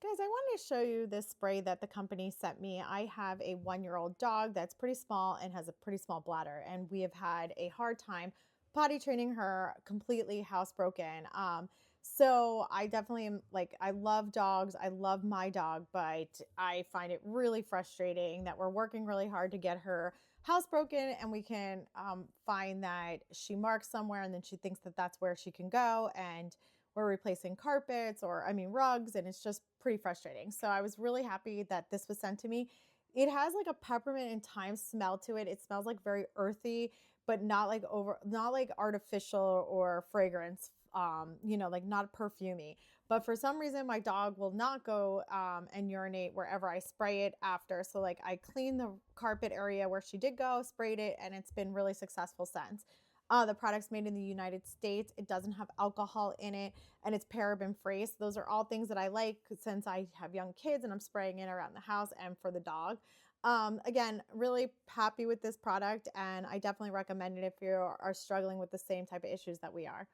Guys, I wanted to show you this spray that the company sent me. I have a 1-year-old dog that's pretty small and has a pretty small bladder, and we have had a hard time potty training her completely housebroken. So I definitely am like, I love dogs. I love my dog, but I find it really frustrating that we're working really hard to get her housebroken, and we can find that she marks somewhere and then she thinks that that's where she can go. And we're replacing carpets or I mean rugs, and it's just pretty frustrating. So I was really happy that this was sent to me. It has like a peppermint and thyme smell to it. It smells like very earthy, but not like artificial or fragrance. Like not perfumey. But for some reason, my dog will not go and urinate wherever I spray it after. So like I cleaned the carpet area where she did go, sprayed it, and it's been really successful since. The product's made in the United States. It doesn't have alcohol in it, and it's paraben free. So those are all things that I like since I have young kids and I'm spraying it around the house and for the dog. Again, really happy with this product, and I definitely recommend it if you are struggling with the same type of issues that we are.